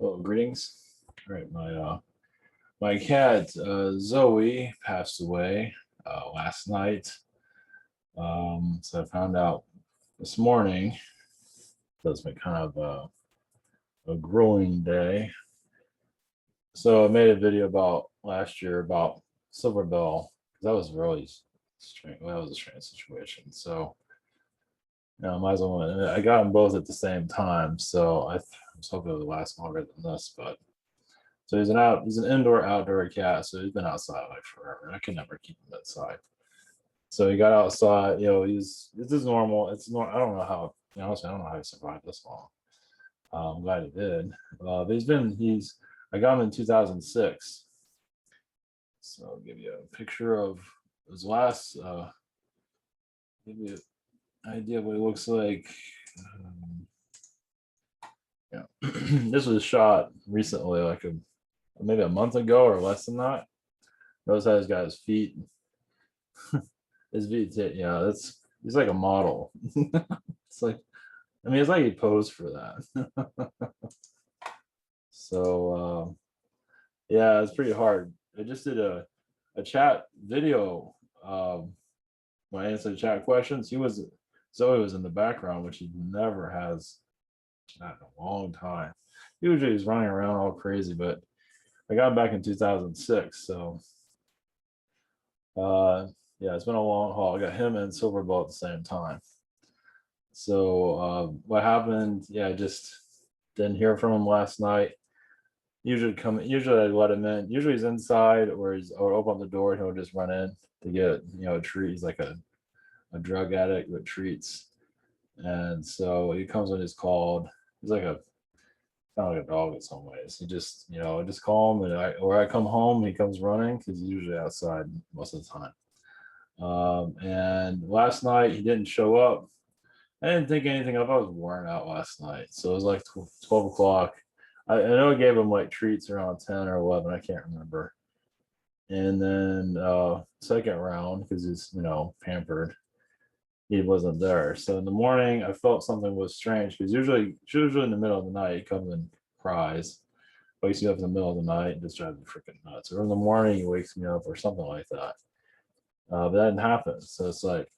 Well, greetings. All right, my cat Zoe passed away last night. So I found out this morning. That's been kind of a grueling day. So I made a video about last year about Silverbell because that was really strange. Well, that was a strange situation. So might as well. I got them both at the same time. So I was hoping it would last longer than this, but. So he's an indoor outdoor cat. So he's been outside like forever. I could never keep him inside. So he got outside, this is normal. I don't know how, honestly, I don't know how he survived this long. I'm glad he did. But I got him in 2006. So I'll give you a picture of his last, give you an idea of what he looks like. Yeah, this was shot recently, maybe a month ago or less than that. Notice how he's got his feet. His feet, yeah, he's like a model. It's like, it's like he posed for that. So yeah, it's pretty hard. I just did a chat video when I answered chat questions. Zoe was in the background, which he never has, not in a long time. Usually he's running around all crazy, but I got him back in 2006. So yeah, it's been a long haul. I got him and Silverbell at the same time. So what happened? Yeah, I just didn't hear from him last night. Usually I let him in. Usually he's inside or open the door and he'll just run in to get a treat. He's like a drug addict with treats. And so he comes when he's called. He's like kind of like a dog in some ways. He just, just call him, and I come home, he comes running because he's usually outside most of the time. And last night he didn't show up. I didn't think anything of it. I was worn out last night. So it was like 12 o'clock. I know I gave him like treats around 10 or 11. I can't remember. And then second round, because he's, pampered, he wasn't there. So in the morning, I felt something was strange because usually in the middle of the night, he comes and cries, wakes me up in the middle of the night and just drives me freaking nuts. Or in the morning, he wakes me up or something like that. But that didn't happen. So it's like,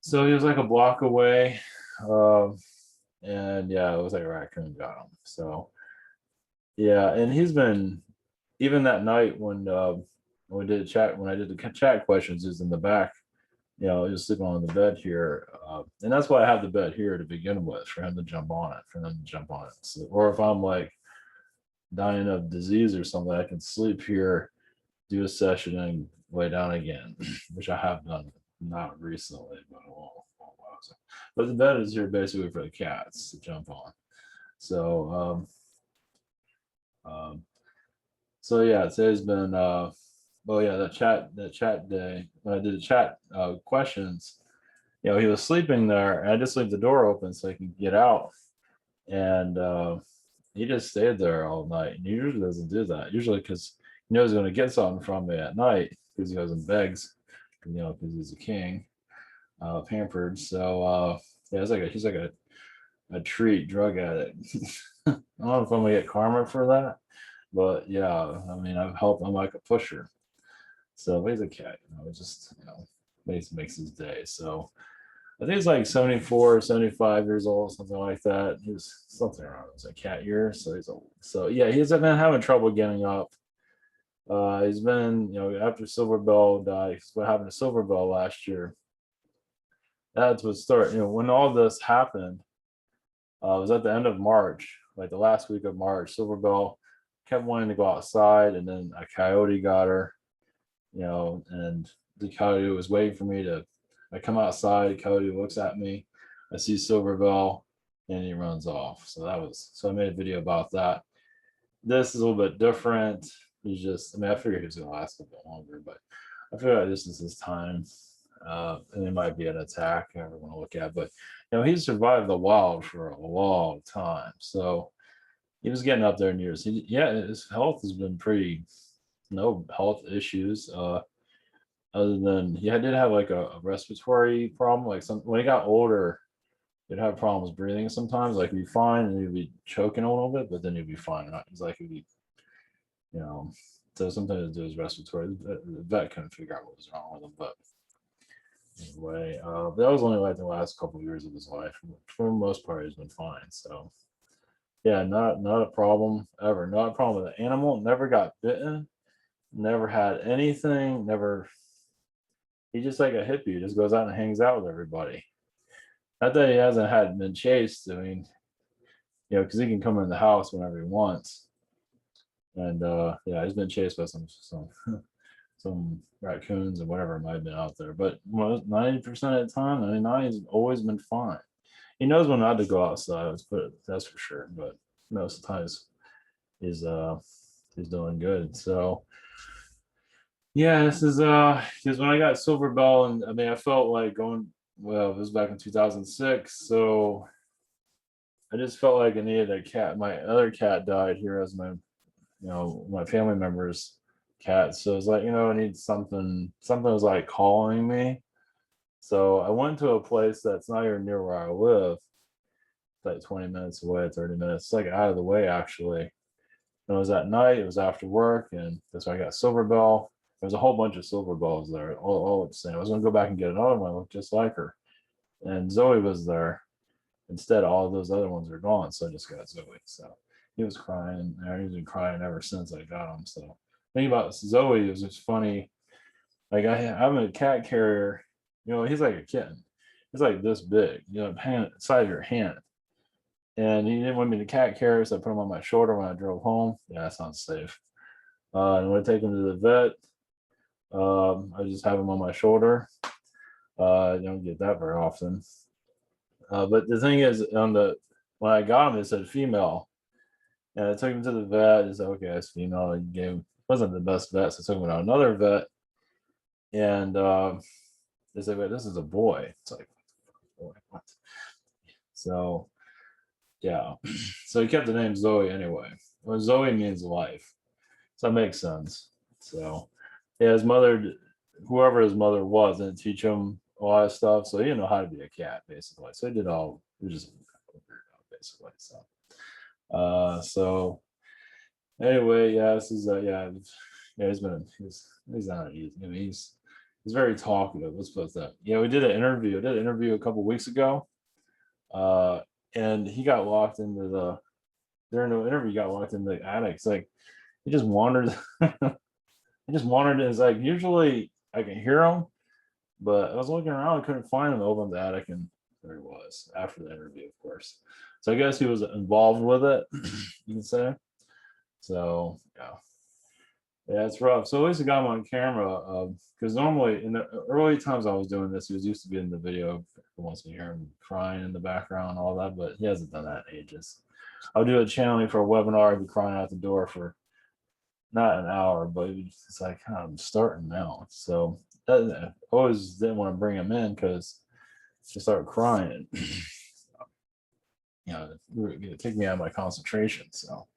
so he was like a block away. And yeah, it was like a raccoon got him. So yeah, and he's been, even that night when we did chat, when I did the chat questions, is in the back. He was sleeping on the bed here, and that's why I have the bed here to begin with, for him to jump on it. So, or if I'm like dying of disease or something, I can sleep here, do a session, and lay down again, which I have done not recently, but a while ago. But the bed is here basically for the cats to jump on. So so yeah, today's been that chat day when I did the chat questions, he was sleeping there and I just leave the door open so he can get out. And he just stayed there all night. And he usually doesn't do that. Usually because he knows he's gonna get something from me at night because he goes and begs, because he's a king, pampered. So yeah, he's like a treat drug addict. I don't know if I'm gonna get karma for that. But yeah, I've helped him like a pusher. So he's a cat, it just, makes his day. So I think he's like 74, 75 years old, something like that. He was something around, it was a cat year. So he's old. So yeah, he's been having trouble getting up. He's been, after Silverbell died, what happened to Silverbell last year. That's what started, when all this happened, it was at the end of March, like the last week of March. Silverbell kept wanting to go outside, and then a coyote got her, and the coyote was waiting for me to. I come outside, coyote looks at me, I see Silverbell, and he runs off. So I made a video about that. This is a little bit different. He's just, I figured he was gonna last a bit longer, but I feel like this is his time. And it might be an attack I want to look at, but he's survived the wild for a long time. So he was getting up there in years. His health has been pretty, no health issues. Other than did have like a respiratory problem. Like when he got older, you'd have problems breathing sometimes. Like you'd be fine and you'd be choking a little bit, but then you'd be fine. It's like you'd be, you know, so sometimes it do his respiratory. The vet couldn't figure out what was wrong with him, but anyway, that was only like the last couple of years of his life. For the most part, he's been fine. So yeah, not a problem ever. Not a problem with the animal. Never got bitten. Never had anything. Never. He's just like a hippie. He just goes out and hangs out with everybody. Not that he hasn't had been chased. I mean, because he can come in the house whenever he wants. And yeah, he's been chased by some raccoons and whatever might have been out there. But 90% of the time, 99, he's always been fine. He knows when not to go outside. Let's put it, that's for sure. But most of the times, he's doing good. So yeah, this is because when I got Silver Bell, and I mean, I felt like going. Well, it was back in 2006, so I just felt like I needed a cat. My other cat died here as my family member's cat. So it's like, I need something. Something was like calling me. So I went to a place that's not even near where I live. It's like 20 minutes away, 30 minutes. It's like out of the way, actually. And it was at night, it was after work, and that's why I got Silver Bell. There was a whole bunch of Silver Bells there, all the same. I was gonna go back and get another one, look just like her. And Zoe was there. Instead, all of those other ones are gone. So I just got Zoe. So he was crying. He's been crying ever since I got him. So thing about Zoe is it's funny. Like I'm a cat carrier. He's like a kitten. He's like this big, size of your hand. And he didn't want me to cat carry, so I put him on my shoulder when I drove home. Yeah, that sounds safe. And when I take him to the vet, I just have him on my shoulder. I don't get that very often. But the thing is, when I got him, it said female, and I took him to the vet. He said, "Okay, it's female." And wasn't the best vet, so I took him to another vet, and they said, "Wait, this is a boy." It's like, boy, what? So yeah, so he kept the name Zoe anyway. Well, Zoe means life, so that makes sense. So yeah, his mother, whoever his mother was, didn't teach him a lot of stuff, so he didn't know how to be a cat basically. So he was just basically. So anyway, yeah, this is yeah, he's not easy. I mean, he's very talkative. Let's put that. Yeah, we did an interview. I did an interview a couple weeks ago. And he got locked into during the interview, he got locked in the attic. It's like he just wandered. He just wandered. It's like usually I can hear him, but I was looking around, I couldn't find him. I opened the attic, and there he was after the interview, of course. So I guess he was involved with it, you can say. So yeah, it's rough. So at least I got him on camera, because normally in the early times I was doing this, he was used to be in the video. Once you hear him crying in the background and all that, but he hasn't done that in ages. I'll do a channeling for a webinar. He'd be crying out the door for not an hour, but it's like, I'm starting now. So I always didn't want to bring him in because he started crying. It take me out of my concentration. So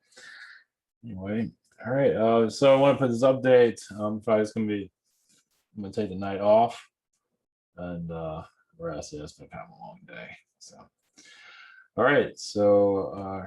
anyway, all right. So I want to put this update. I'm gonna take the night off and rest. It's been kind of a long day. So all right. So